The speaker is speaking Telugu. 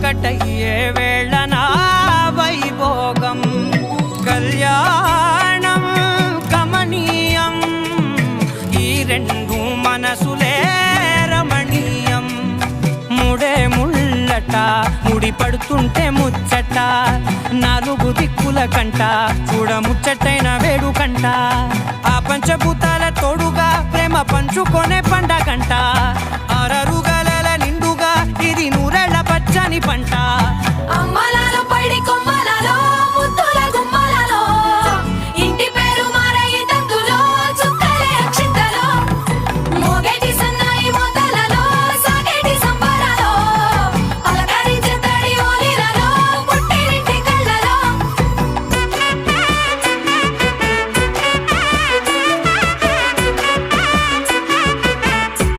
ఒకటయ్యే వేళన వైభోగం కళ్యాణం కమనీయం ఈ రెండు మనసులే రమణీయం ముడే ముళ్ళట ముడి పడుతుంటే ముచ్చట నాలుగు దిక్కుల కంట చూడ ముచ్చటైన వేడుకంట ఆ పంచభూతాల తోడుగా ప్రేమ పంచుకొనే పండగంట ఆరరుగల నిండుగా ఇది నూరెళ్ళ పచ్చని పంట